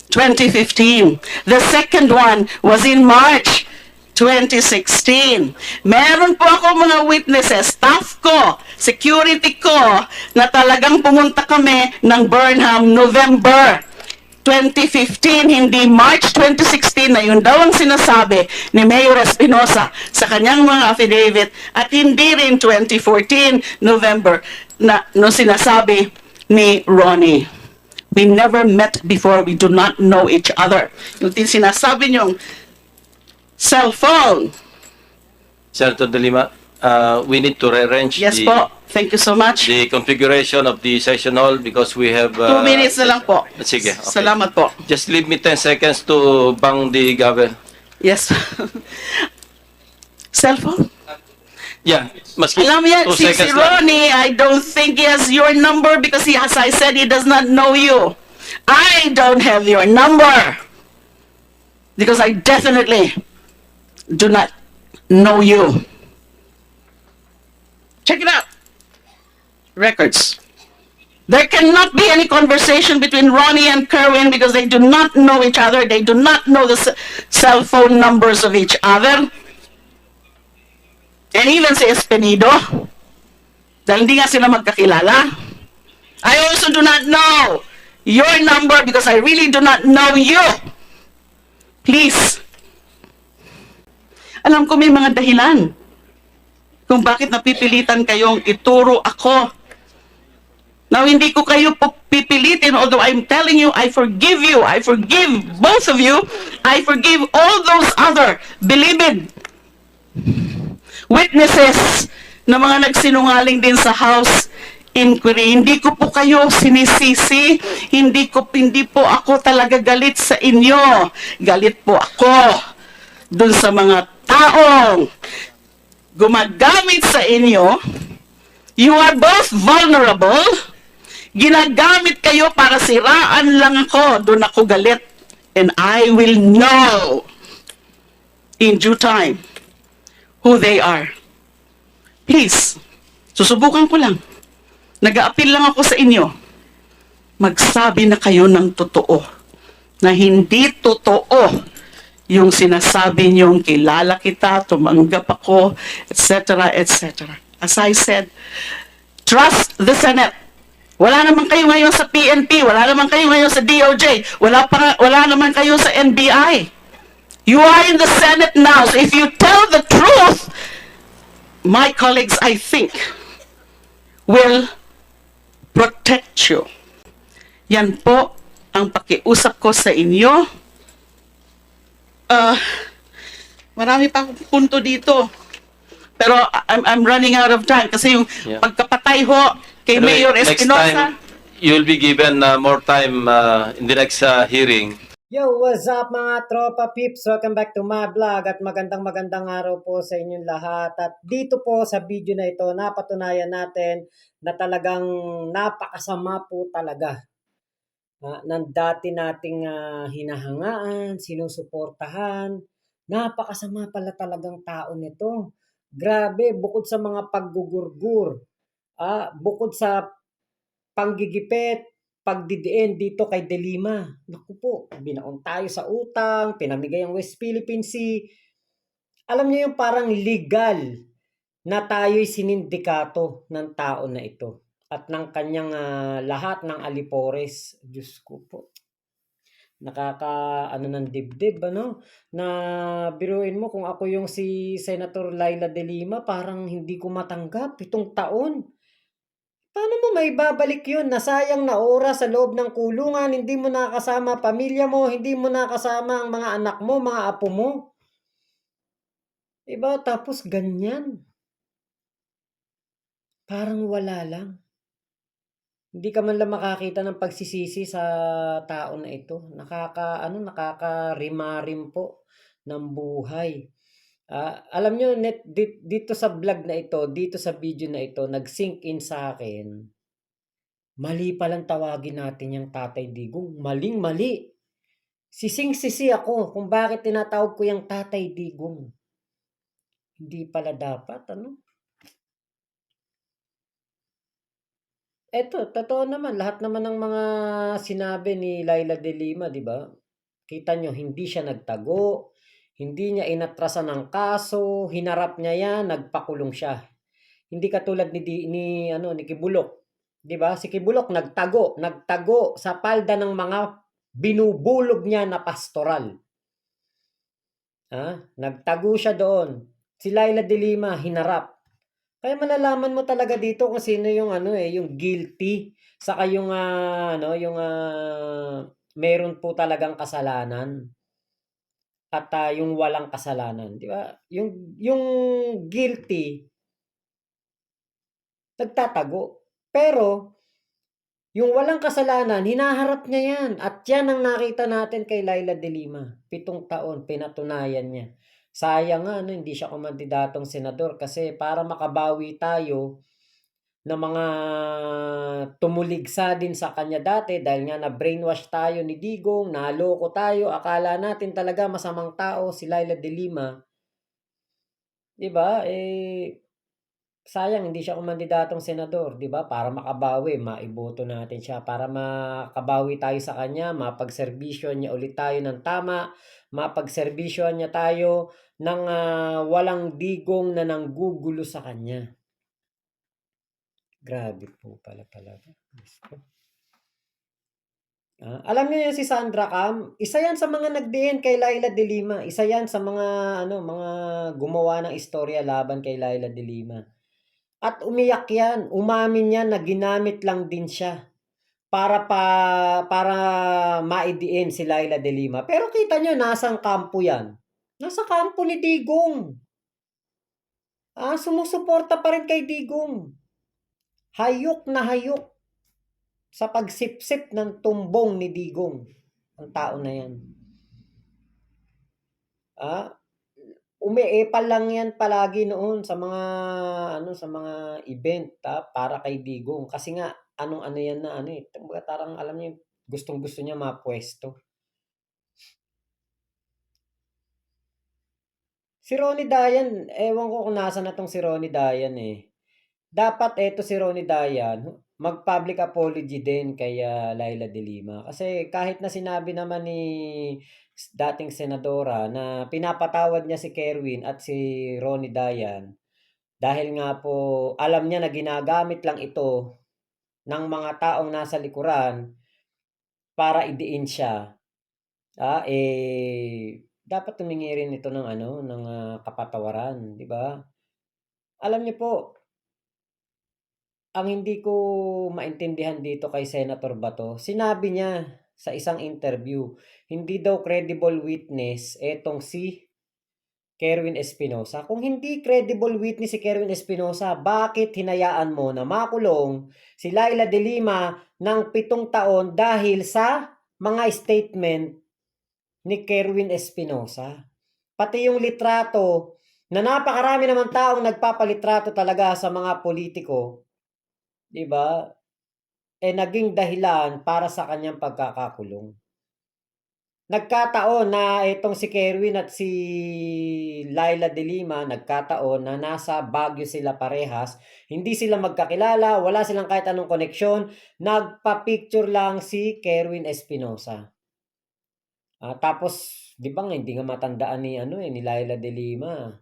S2: 2015. The second one was in March 2016. Meron po ako mga witnesses, staff ko, security ko, na talagang pumunta kami ng Burnham November 2015, hindi March 2016 na yun daw ang sinasabi ni Mayor Espinosa sa kanyang mga affidavit, at hindi rin 2014 November na no sinasabi ni Ronnie. We never met before, we do not know each other. Yung sinasabi niyong cellphone.
S7: Senator De Lima, we need to rearrange
S2: Yes po, thank you so much.
S7: the configuration of the session hall because we have...
S2: 2 minutes na lang po.
S7: Sige, okay.
S2: Salamat po.
S7: Just leave me 10 seconds to bang the gavel.
S2: Yes. Cellphone?
S7: Yeah, maski
S2: Alam mo yan,
S7: 2
S2: si
S7: seconds lang.
S2: Ronnie, I don't think he has your number because he, as I said, he does not know you. I don't have your number because I definitely do not know you. Check it out. Records. There cannot be any conversation between Ronnie and Kerwin because they do not know each other. They do not know the cell phone numbers of each other. And even si Espinido, dahil hindi nga sila magkakilala. I also do not know your number because I really do not know you. Please. Alam ko may mga dahilan kung bakit napipilitan kayong ituro ako. Now, hindi ko kayo pipilitin, although I'm telling you, I forgive you. I forgive both of you. I forgive all those other believed witnesses na mga nagsinungaling din sa House inquiry. Hindi ko po kayo sinisisi. Hindi po ako talaga galit sa inyo. Galit po ako dun sa mga taong gumagamit sa inyo. You are both vulnerable. Ginagamit kayo para siraan lang ako. Doon ako galit. And I will know in due time who they are. Please, susubukan ko lang. Nag-a-appeal lang ako sa inyo. Magsabi na kayo ng totoo. Na hindi totoo yung sinasabi niyong kilala kita, tumanggap ako, etc., etc. As I said, trust the Senate. Wala naman kayo ngayon sa PNP, wala naman kayo ngayon sa DOJ, wala naman kayo sa NBI. You are in the Senate now, so if you tell the truth, my colleagues, I think, will protect you. Yan po ang pakiusap ko sa inyo. Marami pa akong punto dito. Pero I'm running out of time kasi yung pagkapatay ho kay
S7: Anyway,
S2: Mayor
S7: next
S2: Espinosa.
S7: time, you'll be given more time in the next hearing.
S12: Yo, what's up mga tropa peeps? Welcome back to my vlog at magandang araw po sa inyong lahat. At dito po sa video na ito, napatunayan natin na talagang napakasama po talaga ng dati nating hinahangaan, sinusuportahan. Napakasama pala talagang tao nito. Grabe, bukod sa mga paggugurgur, bukod sa panggigipit, pagdidiin dito kay De Lima. Naku po, binaon tayo sa utang, pinamigay ang West Philippine Sea. Alam niyo yung parang legal na tayo'y sinindikato ng tao na ito at ng kanyang lahat ng alipores. Diyos ko po. Ng dibdib, ano? Na biruin mo kung ako yung si Senator Laila De Lima, parang hindi ko matanggap 7 taon. Paano mo may babalik yun? Nasayang na oras sa loob ng kulungan, hindi mo nakasama pamilya mo, hindi mo nakasama ang mga anak mo, mga apo mo. Diba? Tapos ganyan. Parang wala lang. Hindi ka man lang makakita ng pagsisisi sa tao na ito. Nakakarimarim po ng buhay. Alam nyo, dito sa vlog na ito, dito sa video na ito, nag-sink in sa akin, mali palang tawagin natin yung Tatay Digong. Maling-mali. Sising-sisi ako kung bakit tinatawag ko yung Tatay Digong. Hindi pala dapat, ano? Eto, totoo naman, lahat naman ng mga sinabi ni Laila de Lima, di ba? Kita nyo, hindi siya nagtago, hindi niya inatrasan ng kaso, hinarap niya yan, nagpakulong siya. Hindi katulad ni Kibulok. Di ba? Si Kibulok nagtago sa palda ng mga binubulog niya na pastoral. Nagtago siya doon. Si Laila de Lima, hinarap. Kaya malalaman mo talaga dito kung sino yung yung guilty saka yung meron po talagang kasalanan at yung walang kasalanan, di ba? Yung guilty nagtatago. Pero yung walang kasalanan, hinaharap niya yan. At yan ang nakita natin kay Laila de Lima. 7 taon, pinatunayan niya. Sayang nga, hindi siya kumandidatong senador kasi para makabawi tayo ng mga tumuligsa din sa kanya dati dahil nga na-brainwash tayo ni Digong, naloko tayo, akala natin talaga masamang tao si Laila de Lima. Diba? Sayang hindi siya kumandidatong senador, 'di ba? Para makabawi, maiboto natin siya para makabawi tayo sa kanya, mapagserbisyohan niya ulit tayo ng tama, mapagserbisyohan niya tayo ng walang digong na nanggugulo sa kanya. Grabe po pala talaga. Alam niyo yan si Sandra Cam, isa yan sa mga nag-DN kay Laila de Lima, isa yan sa mga mga gumawa ng istorya laban kay Laila de Lima. At umiyak yan, umamin yan na ginamit lang din siya para maidiin si Laila de Lima. Pero kita nyo, nasang kampo yan? Nasa kampo ni Digong. Sumusuporta pa rin kay Digong. Hayok na hayok sa pagsipsip ng tumbong ni Digong. Ang tao na yan. Umiepal lang yan palagi noon sa mga sa mga event para kay Digong kasi nga yan na tarang alam niyo gustong-gusto niya mapwesto. Si Ronnie Dayan, ewan ko kung nasaan na tong si Ronnie Dayan Dapat eto si Ronnie Dayan, mag-public apology din kay Laila de Lima. Kasi kahit na sinabi naman ni dating senadora na pinapatawad niya si Kerwin at si Ronnie Dayan dahil nga po alam niya na ginagamit lang ito ng mga taong nasa likuran para idiin siya. Dapat tumingi rin ito ng ng kapatawaran, di ba? Alam niyo po, ang hindi ko maintindihan dito kay Senator Bato, sinabi niya sa isang interview, hindi daw credible witness etong si Kerwin Espinosa. Kung hindi credible witness si Kerwin Espinosa, bakit hinayaan mo na makulong si Laila de Lima ng 7 taon dahil sa mga statement ni Kerwin Espinosa? Pati yung litrato, na napakarami naman taong nagpapalitrato talaga sa mga politiko, di ba? Naging dahilan para sa kanyang pagkakakulong. Nagkataon na itong si Kerwin at si Laila de Lima, nagkataon na nasa Baguio sila parehas. Hindi sila magkakilala, wala silang kahit anong koneksyon. Nagpa-picture lang si Kerwin Espinosa. Tapos, di ba hindi nga matandaan ni Laila de Lima.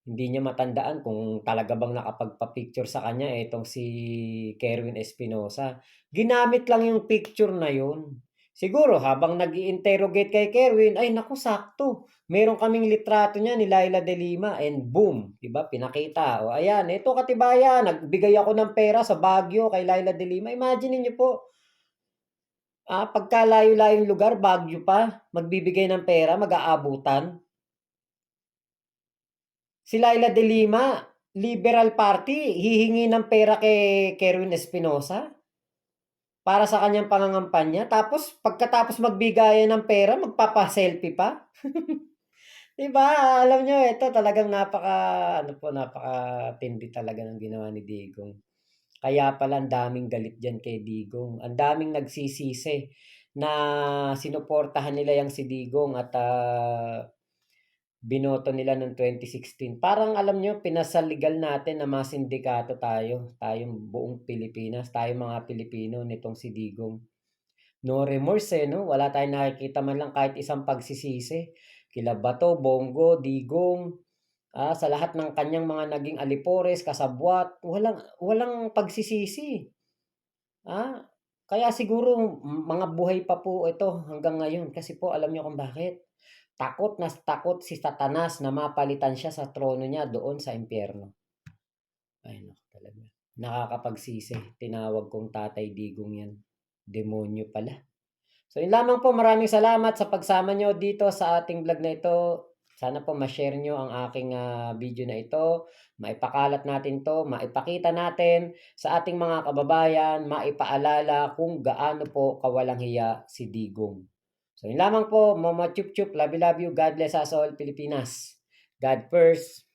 S12: Hindi niya matandaan kung talaga bang nakapagpa-picture sa kanya itong si Kerwin Espinosa. Ginamit lang yung picture na yun. Siguro habang nag-i-interrogate kay Kerwin, ay naku sakto. Meron kaming litrato niya ni Laila de Lima and boom, 'di ba? Pinakita. O ayan, ito katibayan, nagbigay ako ng pera sa Baguio kay Laila de Lima. Imagine niyo po. Pagkalayo-layong lugar, Baguio pa, magbibigay ng pera, mag-aabutan. Si Laila de Lima, Liberal Party, hihingi ng pera kay Kerwin Espinosa para sa kanyang pangangampanya. Tapos, pagkatapos magbigayan ng pera, magpapa-selfie pa. Diba? Alam nyo, ito talagang napaka-tindi talaga ng ginawa ni Digong. Kaya pala ang daming galit dyan kay Digong. Ang daming nagsisisi na sinuportahan nila yung si Digong at binoto nila noong 2016. Parang alam nyo, pinasaligal natin na mga sindikato tayo. Tayong buong Pilipinas, tayong mga Pilipino nitong si Digong. No remorse no? Wala tayong nakikita man lang kahit isang pagsisisi. Kila Bato, Bongo, Digong, sa lahat ng kanyang mga naging alipores, kasabwat, walang pagsisisi. Kaya siguro mga buhay pa po ito hanggang ngayon kasi po alam niyo kung bakit. Takot na takot si Satanas na mapalitan siya sa trono niya doon sa impyerno. Ay naku talaga. Nakakapagsisi. Tinawag kong Tatay Digong yan. Demonyo pala. So yun lamang po. Maraming salamat sa pagsama nyo dito sa ating vlog na ito. Sana po ma-share nyo ang aking video na ito. Maipakalat natin to. Maipakita natin sa ating mga kababayan. Maipaalala kung gaano po kawalang hiya si Digong. So yun lamang po. Mama Chup Chup. Love you, love you. God bless us all, Pilipinas. God first.